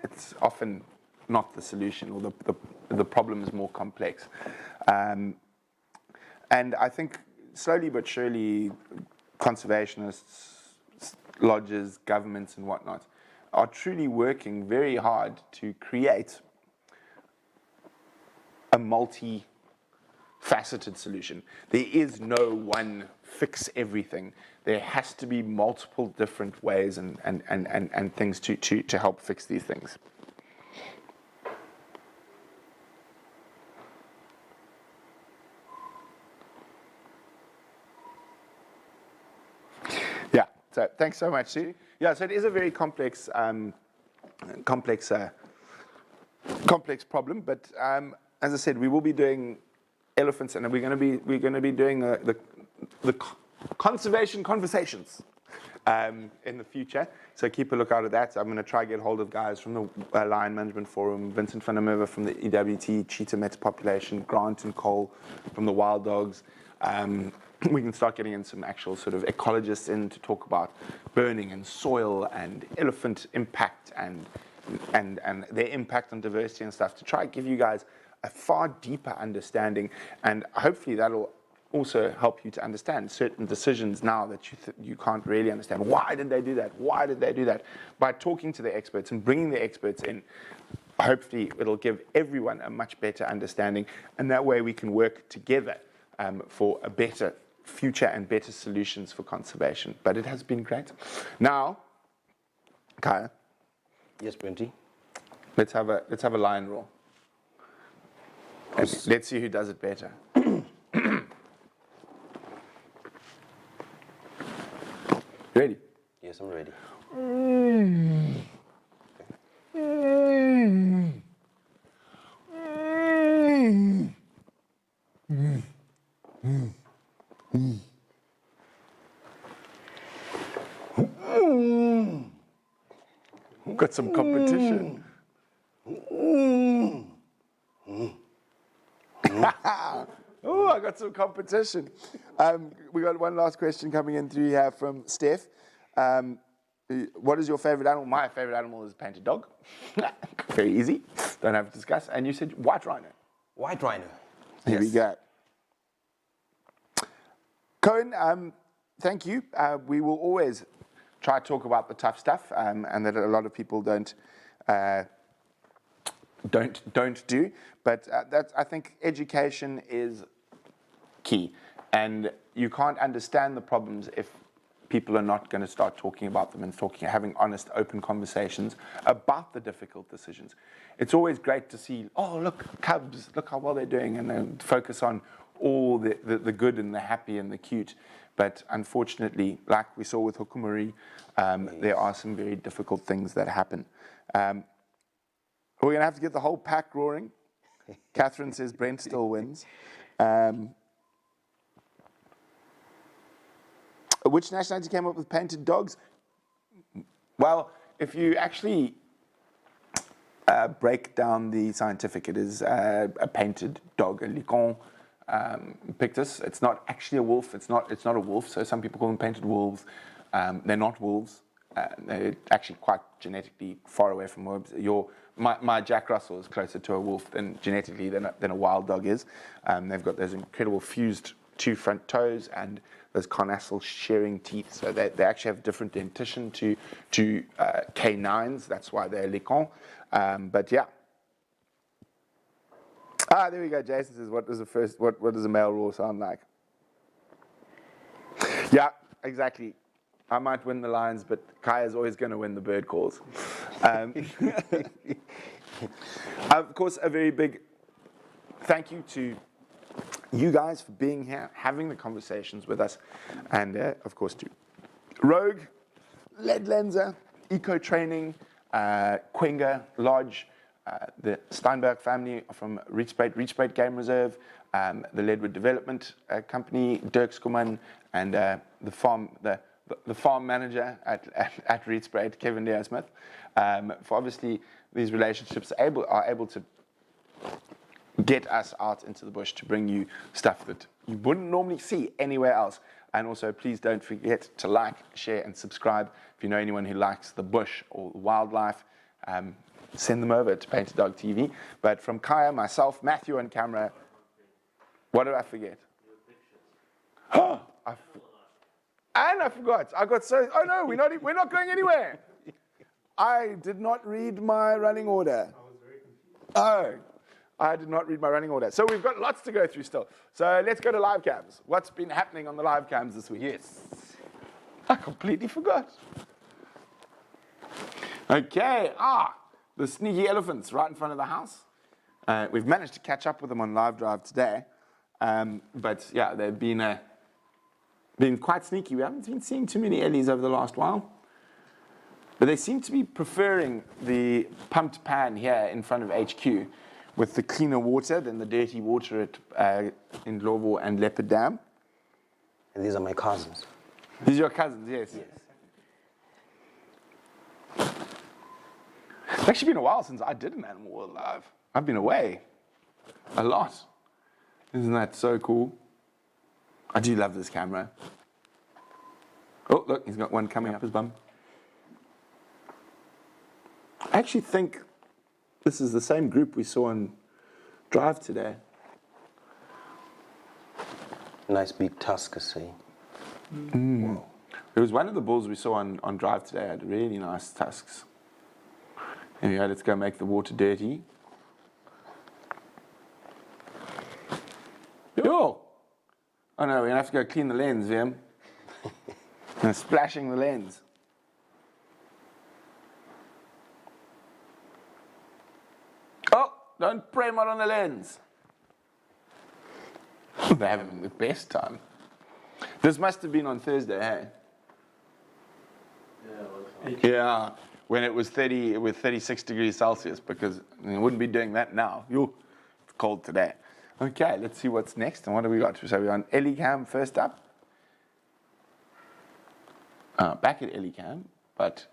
[SPEAKER 1] it's often not the solution, or the problem is more complex. And I think slowly but surely, conservationists, lodges, governments and whatnot are truly working very hard to create a multi-faceted solution. There is no one fix everything. There has to be multiple different ways and things to help fix these things. Yeah, so thanks so much, Sue. Yeah, so it is a very complex complex problem, but as I said, we will be doing elephants, and we're going to be doing the conservation conversations in the future. So keep a lookout at that. I'm going to try to get hold of guys from the Lion Management Forum, Vincent van der Merwe from the EWT, Cheetah Mets Population, Grant and Cole from the Wild Dogs. We can start getting in some actual sort of ecologists in to talk about burning and soil and elephant impact and their impact on diversity and stuff, to try to give you guys a far deeper understanding, and hopefully that'll also help you to understand certain decisions now that you can't really understand. Why did they do that? Why did they do that? By talking to the experts and bringing the experts in, hopefully it'll give everyone a much better understanding, and that way we can work together for a better future and better solutions for conservation. But it has been great. Now, Kaya.
[SPEAKER 2] Yes, Brenty.
[SPEAKER 1] Let's have a lion roar. And let's see who does it better. Ready?
[SPEAKER 2] Yes, I'm ready.
[SPEAKER 1] Got some competition. Oh, I got some competition. We got one last question coming in through here from Steph. What is your favorite animal? My favorite animal is painted dog. Very easy. Don't have to discuss. And you said white rhino.
[SPEAKER 2] White rhino.
[SPEAKER 1] Here we go. Cohen, thank you. We will always try to talk about the tough stuff, and that a lot of people don't do. But I think education is key, and you can't understand the problems if people are not going to start talking about them and having honest, open conversations about the difficult decisions. It's always great to see, oh, look, cubs, look how well they're doing, and then focus on all the good and the happy and the cute. But unfortunately, like we saw with Hukumari, there are some very difficult things that happen. We're going to have to get the whole pack roaring. Catherine says Brent still wins. Which nationality came up with painted dogs? Well, if you actually break down the scientific, it is a painted dog, a licon pictus. It's not actually a wolf. It's not a wolf. So some people call them painted wolves. They're not wolves. They're actually quite genetically far away from wolves. My Jack Russell is closer to a wolf genetically than a wild dog is. They've got those incredible fused 2 front toes and those carnassial shearing teeth. So they actually have different dentition to canines. That's why they're licon. But yeah. There we go. Jason says, what does a male roar sound like? Yeah, exactly. I might win the lions, but Kaya's always going to win the bird calls. Of course, a very big thank you to you guys for being here, having the conversations with us, and of course to Rogue, Lead Lenser, Eco Training, Quenga Lodge, the Steinberg family from Reachbait Game Reserve, the Leadwood Development Company, Dirk Skuman, and the farm manager at Reachbait, Kevin Dale Smith, for obviously these relationships are able to get us out into the bush to bring you stuff that you wouldn't normally see anywhere else. And also, please don't forget to like, share, and subscribe. If you know anyone who likes the bush or wildlife, send them over to Painted Dog TV. But from Kaya, myself, Matthew on camera, what did I forget? Oh, I forgot. I got so. Oh no, we're not going anywhere. I did not read my running order. I was very confused. Oh. I did not read my running order. So we've got lots to go through still. So let's go to live cams. What's been happening on the live cams this week? Yes. I completely forgot. Okay. The sneaky elephants right in front of the house. We've managed to catch up with them on live drive today. But yeah, they've been quite sneaky. We haven't been seeing too many Ellies over the last while. But they seem to be preferring the pumped pan here in front of HQ, with the cleaner water than the dirty water in Glovo and Leopard Dam.
[SPEAKER 3] And these are my cousins.
[SPEAKER 1] These are your cousins, yes. It's actually been a while since I did an Animal World Live. I've been away a lot. Isn't that so cool? I do love this camera. Oh, look, he's got one coming up his bum. I actually think this is the same group we saw on Drive today.
[SPEAKER 3] Nice big tusk, I see.
[SPEAKER 1] Wow. It was one of the bulls we saw on Drive today. Had really nice tusks. Anyway, let's go make the water dirty. Yo! Oh no, we're going to have to go clean the lens, Vim. And splashing the lens. Oh, don't spray mud on the lens. They're having the best time. This must have been on Thursday, hey? Yeah, when it was 36 degrees Celsius, because you wouldn't be doing that now. It's cold today. Okay, let's see what's next. And what have we got? So we're on Ellie Cam first up. Back at Ellie Cam, but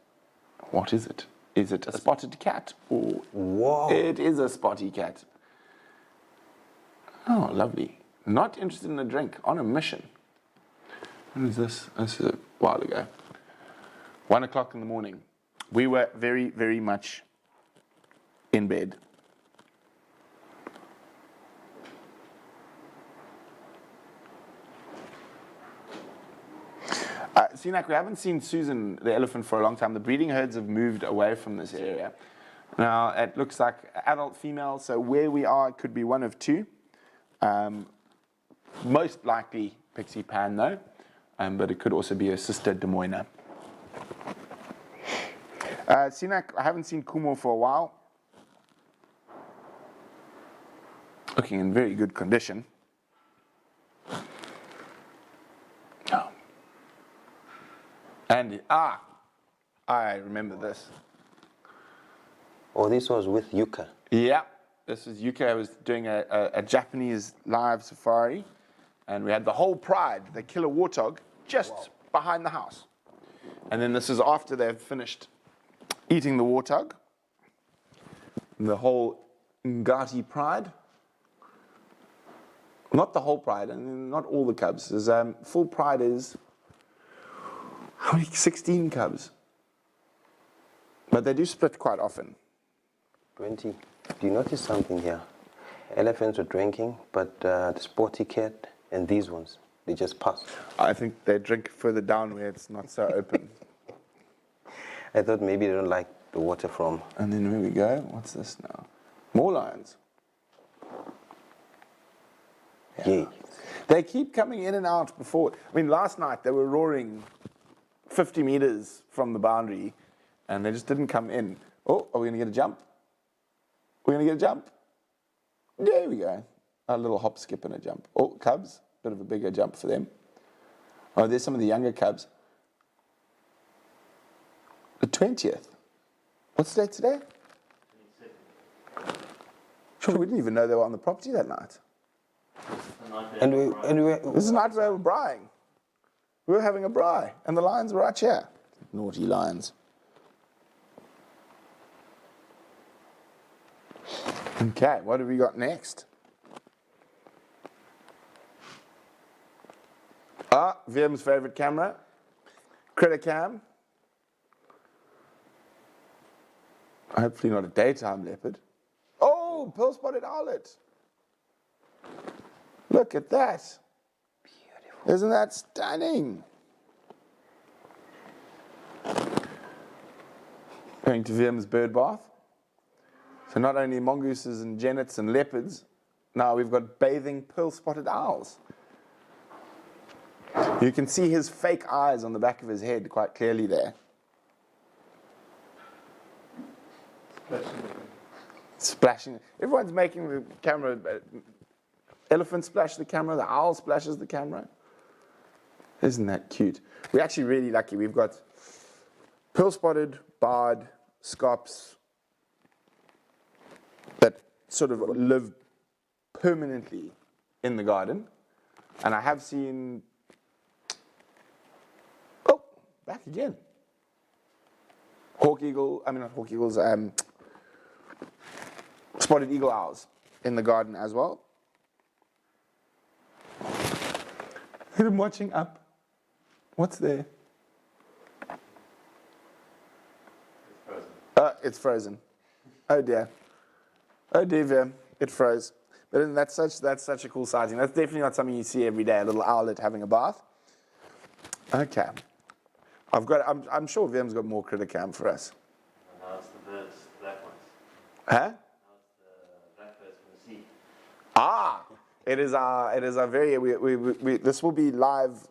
[SPEAKER 1] what is it? Is it a spotted cat? Or
[SPEAKER 3] Whoa.
[SPEAKER 1] It is a spotty cat. Oh, lovely. Not interested in a drink, on a mission. When is this? This is a while ago. 1 o'clock in the morning. We were very, very much in bed. Sinak, we haven't seen Susan, the elephant, for a long time. The breeding herds have moved away from this area. Now, it looks like adult female, so where we are, it could be one of two. Most likely Pixie Pan, though, but it could also be a sister Des Moines. Sinak, I haven't seen Kumo for a while. Looking in very good condition. Oh. And, I remember this.
[SPEAKER 3] Oh, this was with Yuka.
[SPEAKER 1] Yeah, This was UK. I was doing a Japanese live safari, and we had the whole pride, the killer warthog, just behind the house. And then this is after they've finished eating the warthog. And the whole Ngati pride. Not the whole pride, and not all the cubs. There's, full pride is, how many? 16 cubs. But they do split quite often.
[SPEAKER 3] Brenty, do you notice something here? Elephants are drinking, but the sporty cat and these ones, they just pass.
[SPEAKER 1] I think they drink further down where it's not so open.
[SPEAKER 3] I thought maybe they don't like the water from.
[SPEAKER 1] And then here we go. What's this now? More lions.
[SPEAKER 3] Yeah.
[SPEAKER 1] They keep coming in and out before. I mean, last night they were roaring 50 meters from the boundary, and they just didn't come in. Oh, are we going to get a jump? We're going to get a jump? There we go. A little hop, skip, and a jump. Oh, cubs. Bit of a bigger jump for them. Oh, there's some of the younger cubs. The 20th. What's the date today?
[SPEAKER 4] 22nd.
[SPEAKER 1] Sure, we didn't even know they were on the property that night.
[SPEAKER 3] And we
[SPEAKER 1] This is the night we were braaiing. We were having a braai, and the lions were right here. Naughty lions. Okay, what have we got next? Virm's favorite camera, Critter Cam. Hopefully not a daytime leopard. Oh, pearl-spotted owlet. Look at that. Beautiful. Isn't that stunning? Going to Virm's bird bath. So not only mongooses and genets and leopards, now we've got bathing pearl-spotted owls. You can see his fake eyes on the back of his head quite clearly there. Splashing. Everyone's making the camera. Elephant splash the camera. The owl splashes the camera. Isn't that cute? We're actually really lucky. We've got pearl-spotted, barred, scops that sort of live permanently in the garden. And I have seen, oh, back again. Hawk eagle, I mean not hawk eagles, spotted eagle owls in the garden as well. I'm watching up. What's there? It's frozen. Oh dear. Oh dear, Vim. It froze. But that's such a cool sighting. That's definitely not something you see every day, a little owlet having a bath. Okay. I'm sure Vim's got more critter cam for us.
[SPEAKER 4] Now it's the birds, the black ones.
[SPEAKER 1] Huh?
[SPEAKER 4] Now it's the blackbirds from the sea.
[SPEAKER 1] It is our very, this will be live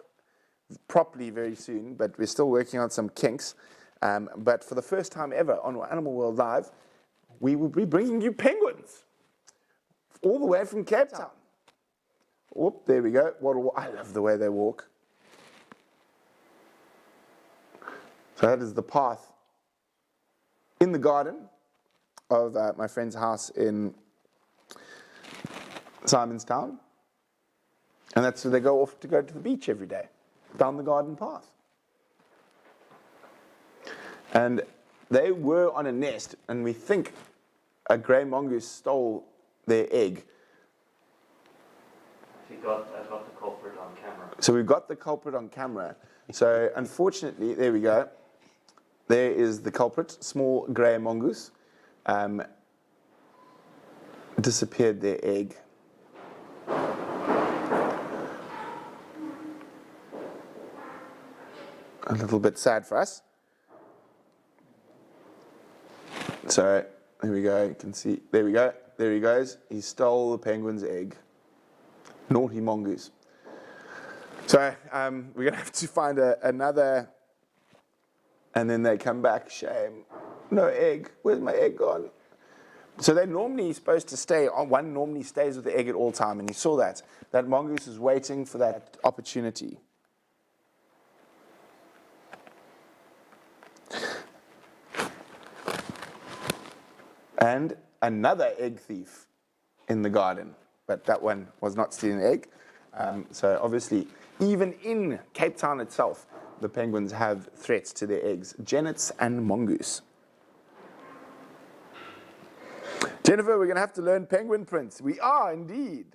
[SPEAKER 1] properly very soon, but we're still working on some kinks. But for the first time ever on Animal World Live, we will be bringing you penguins all the way from Cape Town. Whoop, there we go. I love the way they walk. So that is the path in the garden of my friend's house in Simonstown. And that's where they go off to go to the beach every day, down the garden path. And they were on a nest, and we think a grey mongoose stole their egg.
[SPEAKER 4] I got the culprit on camera.
[SPEAKER 1] So we've got the culprit on camera. So unfortunately, there we go. There is the culprit, small grey mongoose. Disappeared their egg. A little bit sad for us. So here we go. You can see. There we go. There he goes. He stole the penguin's egg. Naughty mongoose. So we're gonna have to find another. And then they come back. Shame. No egg. Where's my egg gone? So they're normally supposed to stay on. One normally stays with the egg at all time, and you saw that. That mongoose is waiting for that opportunity. And another egg thief in the garden, but that one was not stealing an egg. So obviously, even in Cape Town itself, the penguins have threats to their eggs, genets and mongoose. Jennifer, we're going to have to learn penguin prints. We are indeed.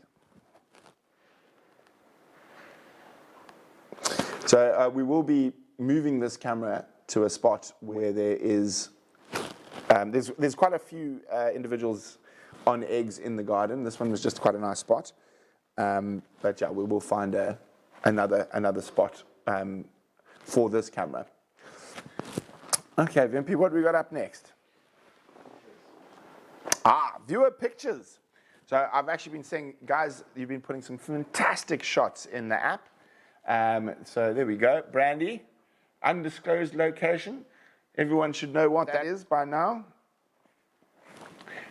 [SPEAKER 1] So we will be moving this camera to a spot where there is, there's quite a few individuals on eggs in the garden. This one was just quite a nice spot. But yeah, we will find another spot for this camera. Okay, Vimpy, what we got up next? Viewer pictures. So I've actually been saying, guys, you've been putting some fantastic shots in the app. So there we go. Brandy, undisclosed location. Everyone should know what that is by now.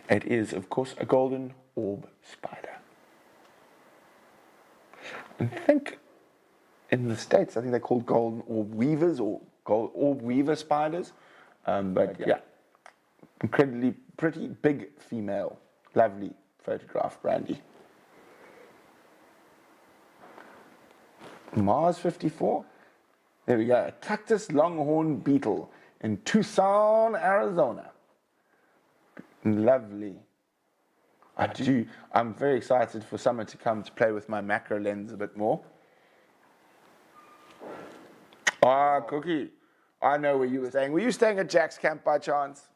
[SPEAKER 1] It is, of course, a golden orb spider. I think in the States, I think they're called golden orb weavers or gold orb weaver spiders. But yeah, incredibly pretty big female. Lovely photograph, Brandy. Mars 54. There we go. A cactus longhorn beetle in Tucson, Arizona. Lovely. I'm very excited for summer to come to play with my macro lens a bit more. Cookie. I know where you were staying. Were you staying at Jack's camp by chance?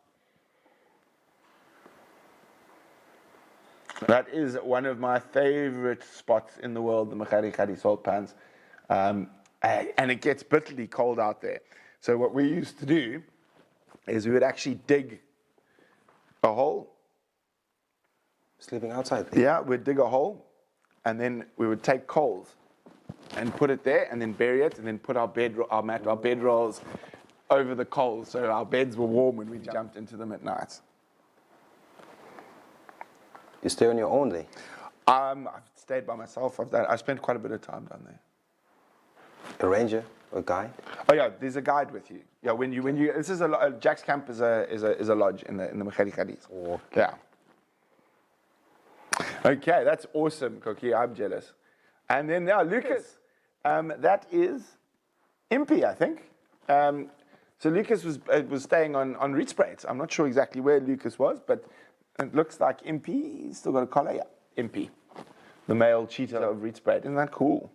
[SPEAKER 1] That is one of my favorite spots in the world, the Machari salt pans. And it gets bitterly cold out there. So what we used to do is we would actually dig a hole.
[SPEAKER 3] Sleeping outside there?
[SPEAKER 1] Yeah, we'd dig a hole, and then we would take coals and put it there, and then bury it, and then put our bedrolls over the coals, so our beds were warm when we jumped into them at night.
[SPEAKER 3] You stay on your own there?
[SPEAKER 1] I've stayed by myself. I spent quite a bit of time down there.
[SPEAKER 3] A ranger, a guide?
[SPEAKER 1] Oh yeah, there's a guide with you. Yeah, when you this is Jack's camp is a lodge in the Machari.
[SPEAKER 3] Okay.
[SPEAKER 1] Yeah. Okay, that's awesome, Cookie. I'm jealous. And then now Lucas, that is Impy, I think. So Lucas was staying on Reed Spraits. I'm not sure exactly where Lucas was, but it looks like Impy. He's still got a collar. Yeah, Impy, the male cheetah of Reed Sprait. Isn't that cool?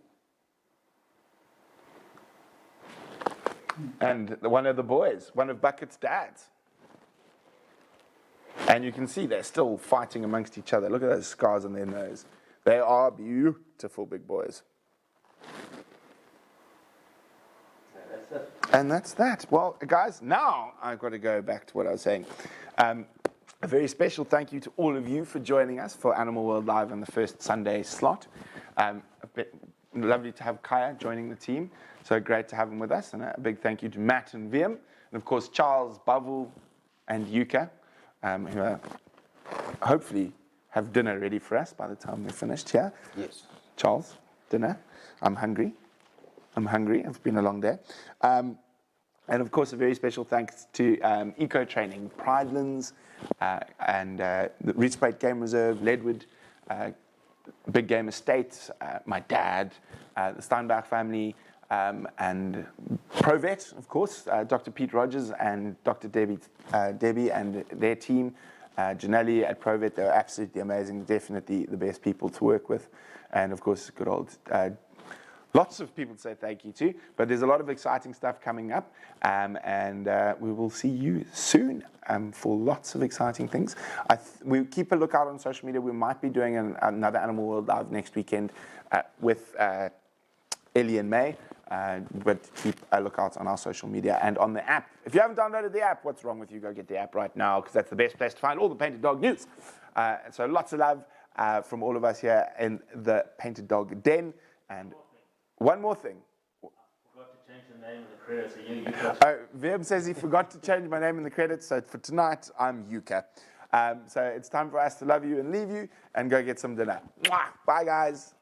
[SPEAKER 1] And one of the boys, one of Bucket's dads. And you can see they're still fighting amongst each other. Look at those scars on their nose. They are beautiful big boys.
[SPEAKER 4] That's it.
[SPEAKER 1] And that's that. Well, guys, now I've got to go back to what I was saying. A very special thank you to all of you for joining us for Animal World Live on the first Sunday slot. Lovely to have Kaya joining the team. So great to have him with us. And a big thank you to Matt and Viam. And of course, Charles, Bavel, and Yuka, who hopefully have dinner ready for us by the time we're finished here.
[SPEAKER 3] Yes.
[SPEAKER 1] Charles, dinner. I'm hungry. It's been a long day. And of course, a very special thanks to Eco Training, Pridelands, and the Reed Sprait Game Reserve, Leadwood, Big Game Estates, my dad, the Steinbach family, and ProVet, of course, Dr. Pete Rogers and Dr. Debbie and their team, Janelli at ProVet. They're absolutely amazing, definitely the best people to work with. And of course, good old lots of people to say thank you to, but there's a lot of exciting stuff coming up, and we will see you soon for lots of exciting things. We keep a lookout on social media. We might be doing another Animal World Live next weekend with Ellie and May, but keep a lookout on our social media and on the app. If you haven't downloaded the app, what's wrong with you? Go get the app right now, because that's the best place to find all the Painted Dog news. So lots of love from all of us here in the Painted Dog Den. And one more thing.
[SPEAKER 4] I forgot to change the name of the credits. So
[SPEAKER 1] Verb says he forgot to change my name in the credits, so for tonight, I'm Yuka. So it's time for us to love you and leave you and go get some dinner. Mwah! Bye, guys.